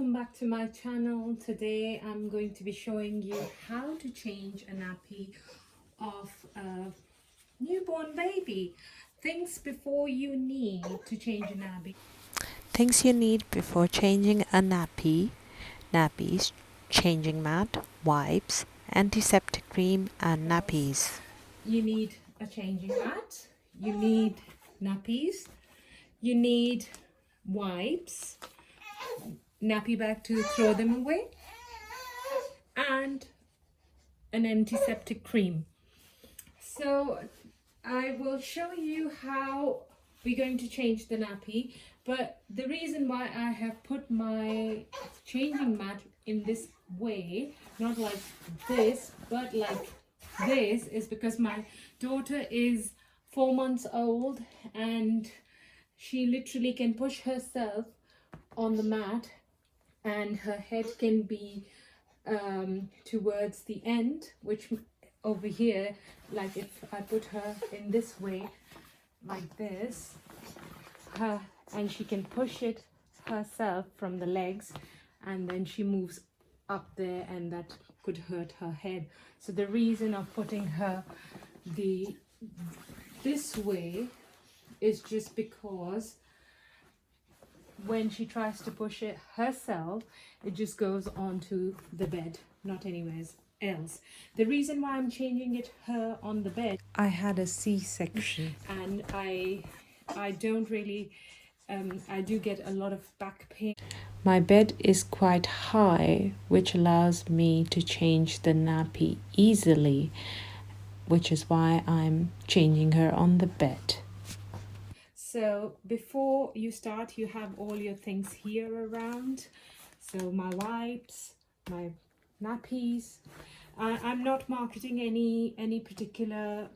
welcome back to my channel. Today I'm going to be showing you how to change a nappy of a newborn baby. Things before you need to change a nappy. Things you need before changing a nappy: nappies, changing mat, wipes, antiseptic cream, and nappies. You need a changing mat, you need nappies, you need wipes, nappy bag to throw them away, and an antiseptic cream. So I will show you how we're going to change the nappy, but the reason why I have put my changing mat in this way, not like this but like this, is because my daughter is 4 months old and she literally can push herself on the mat and her head can be towards the end, which over here, like if I put her in this way like this, and she can push it herself from the legs, and then she moves up there, and that could hurt her head. So the reason of putting her this way is just because when she tries to push it herself, it just goes onto the bed, not anywhere else. The reason why I'm changing it her on the bed, I had a C-section. and I don't really I do get a lot of back pain. My bed is quite high, which allows me to change the nappy easily, which is why I'm changing her on the bed. So before you start, you have all your things here around. So my wipes, my nappies. I'm not marketing any particular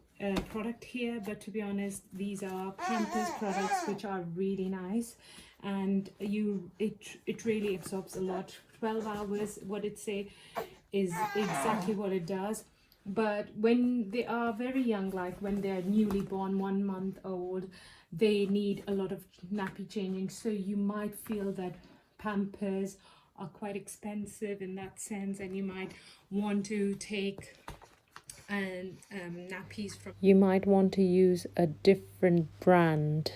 product here, but to be honest, these are Pampers products which are really nice, and it really absorbs a lot. 12 hours, what it say, is exactly what it does. But when they are very young, like when they're newly born, 1 month old, they need a lot of nappy changing. So you might feel that Pampers are quite expensive in that sense, and you might want to take nappies from. You might want to use a different brand.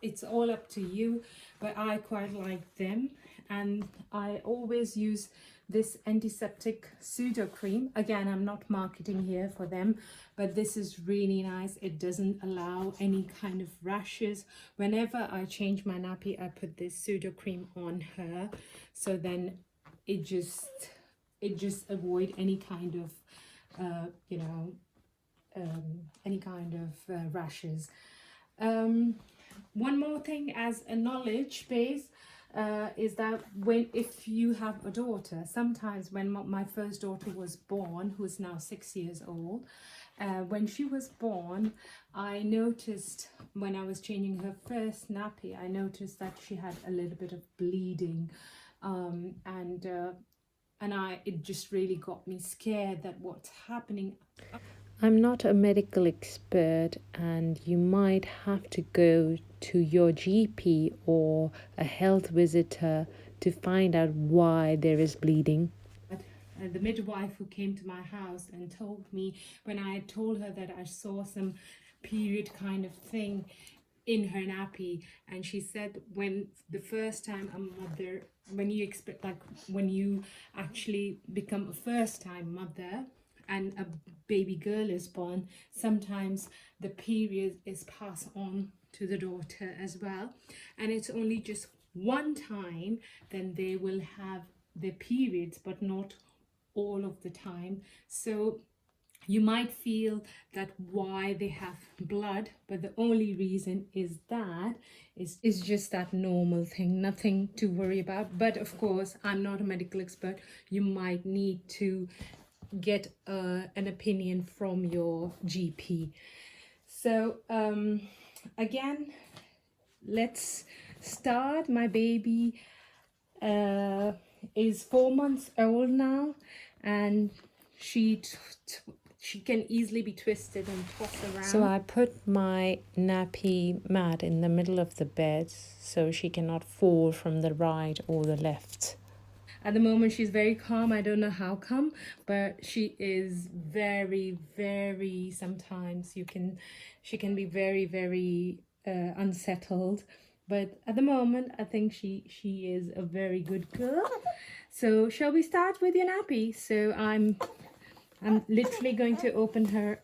It's all up to you, but I quite like them, and I always use this antiseptic pseudo cream. Again, I'm not marketing here for them, but this is really nice. It doesn't allow any kind of rashes. Whenever I change my nappy, I put this pseudo cream on her, so then it just avoid any kind of any kind of rashes. One more thing as a knowledge base is that if you have a daughter, sometimes when my first daughter was born, who is now 6 years old, when she was born, I noticed when I was changing her first nappy, I noticed that she had a little bit of bleeding, and it just really got me scared that what's happening. I'm not a medical expert, and you might have to go to your GP or a health visitor to find out why there is bleeding. The midwife who came to my house and told me, when I had told her that I saw some period kind of thing in her nappy, and she said when the first time a mother, when you expect, like when you actually become a first time mother and a baby girl is born, sometimes the period is passed on to the daughter as well, and it's only just one time then they will have their periods, but not all of the time. So you might feel that why they have blood, but the only reason is just that normal thing, nothing to worry about. But of course, I'm not a medical expert. You might need to get an opinion from your GP. So again, let's start. My baby is 4 months old now, and she she can easily be twisted and tossed around. So I put my nappy mat in the middle of the bed so she cannot fall from the right or the left. At the moment, she's very calm. I don't know how come, but she is very, very, sometimes she can be very, very unsettled. But at the moment, I think she is a very good girl. So shall we start with your nappy? So I'm literally going to open her.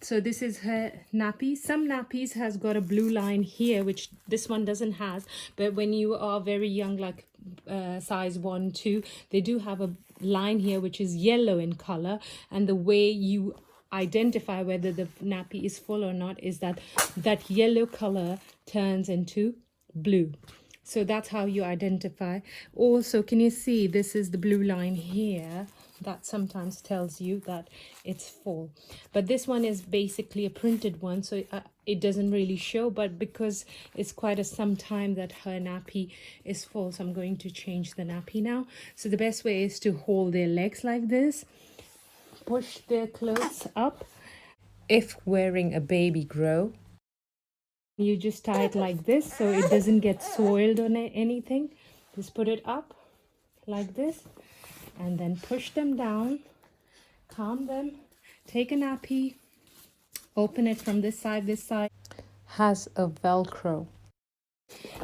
So this is her nappy. Some nappies has got a blue line here, which this one doesn't have. But when you are very young, like size 1, 2, they do have a line here which is yellow in color. And the way you identify whether the nappy is full or not is that that yellow color turns into blue. So that's how you identify. Also, can you see this is the blue line here? That sometimes tells you that it's full. But this one is basically a printed one, so it doesn't really show. But because it's quite some time that her nappy is full, so I'm going to change the nappy now. So the best way is to hold their legs like this, push their clothes up. If wearing a baby grow, you just tie it like this so it doesn't get soiled on anything. Just put it up like this and then push them down, calm them, take a nappy, open it from this side, has a Velcro.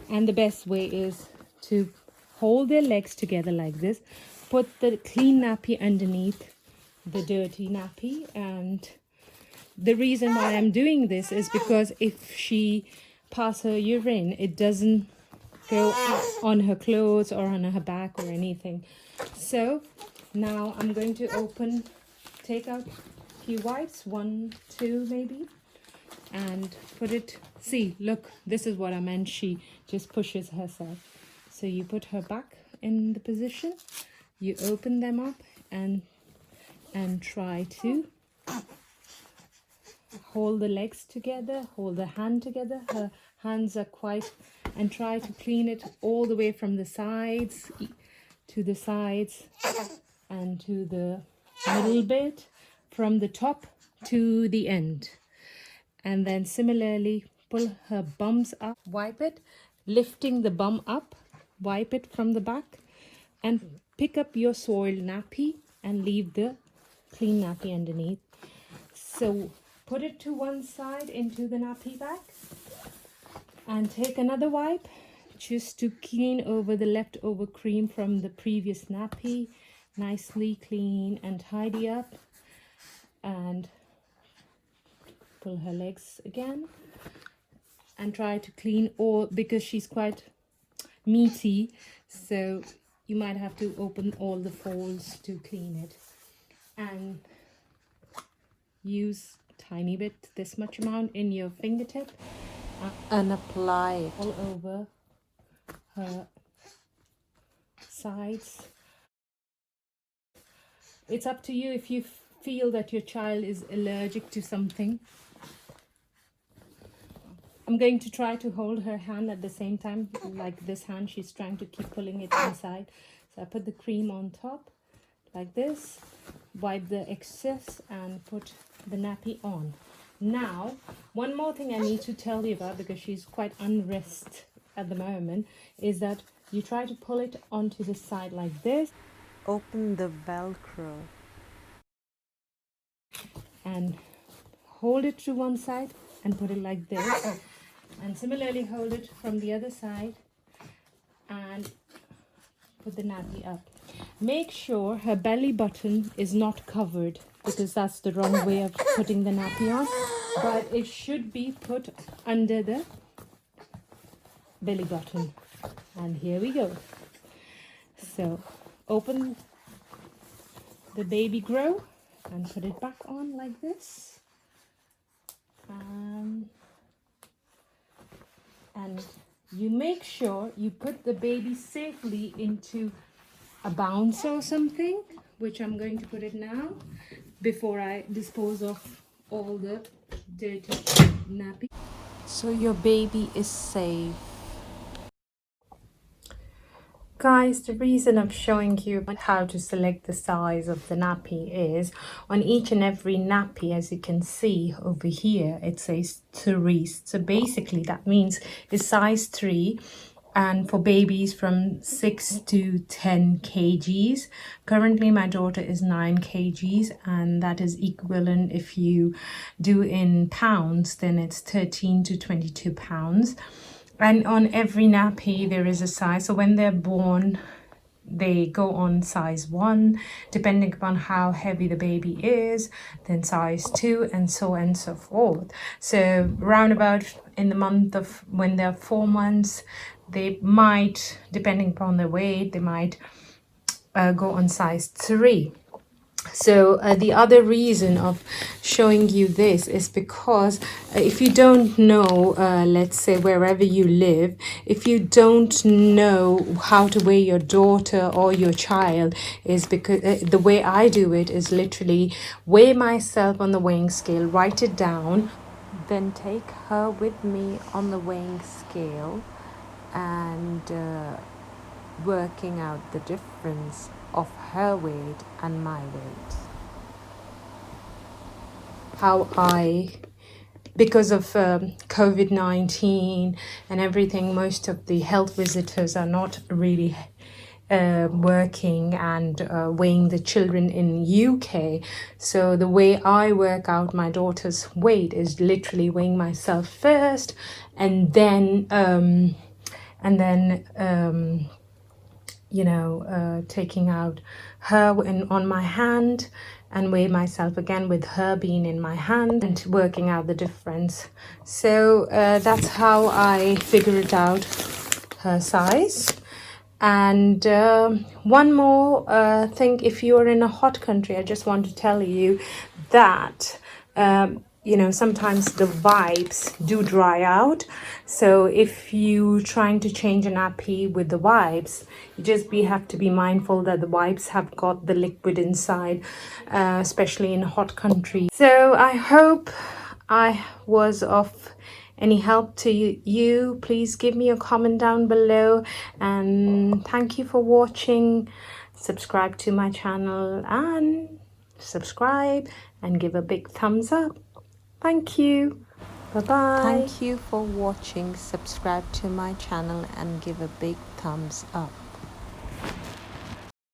and the best way is to hold their legs together like this, put the clean nappy underneath the dirty nappy. And the reason why I'm doing this is because if she passes her urine, it doesn't go on her clothes or on her back or anything. So now I'm going to take out a few wipes, 1, 2 maybe, and put it. See, look, this is what I meant. She just pushes herself. So you put her back in the position, you open them up and try to hold the legs together, hold the hand together. Her hands are quite, and try to clean it all the way from the sides to the sides and to the middle bit, from the top to the end. And then similarly pull her bums up, wipe it, lifting the bum up, wipe it from the back, and pick up your soiled nappy and leave the clean nappy underneath. So put it to one side into the nappy bag and take another wipe just to clean over the leftover cream from the previous nappy. Nicely clean and tidy up, and pull her legs again and try to clean all, because she's quite meaty, so you might have to open all the folds to clean it, and use tiny bit, this much amount in your fingertip, and apply it all over her sides. It's up to you if you feel that your child is allergic to something. I'm going to try to hold her hand at the same time, like this hand. She's trying to keep pulling it inside. So I put the cream on top like this, wipe the excess and put the nappy on. Now, one more thing I need to tell you about, because she's quite unrest at the moment, is that you try to pull it onto the side like this. Open the Velcro and hold it to one side and put it like this, and similarly hold it from the other side and put the nappy up. Make sure her belly button is not covered, because that's the wrong way of putting the nappy on, but it should be put under the belly button. And here we go. So open the baby grow and put it back on like this, and you make sure you put the baby safely into a bounce or something, which I'm going to put it now before I dispose of all the dirty nappy. so your baby is safe. Guys, the reason I'm showing you how to select the size of the nappy is on each and every nappy, as you can see over here, it says 3. So basically that means it's size 3, and for babies from 6 to 10 kgs. Currently my daughter is 9 kgs, and that is equivalent, if you do in pounds, then it's 13 to 22 pounds. And on every nappy there is a size. So when they're born, they go on size 1, depending upon how heavy the baby is, then size 2, and so on and so forth. So round about in the month of when they're 4 months, they might, depending upon their weight, they might go on size 3. So the other reason of showing you this is because if you don't know, let's say wherever you live, if you don't know how to weigh your daughter or your child, is because the way I do it is literally weigh myself on the weighing scale, write it down, then take her with me on the weighing scale and working out the difference of her weight and my weight. How because of COVID-19 and everything, most of the health visitors are not really working and weighing the children in UK. So the way I work out my daughter's weight is literally weighing myself first, and then taking out her on my hand and weigh myself again with her being in my hand and working out the difference. So that's how I figured out her size. And one more thing, if you're in a hot country, I just want to tell you that sometimes the wipes do dry out. So if you trying to change a nappy with the wipes, you have to be mindful that the wipes have got the liquid inside, especially in a hot country. So I hope I was of any help to you. Please give me a comment down below, and thank you for watching. Subscribe to my channel and subscribe and give a big thumbs up. Thank you. Bye-bye. Thank you for watching. Subscribe to my channel and give a big thumbs up.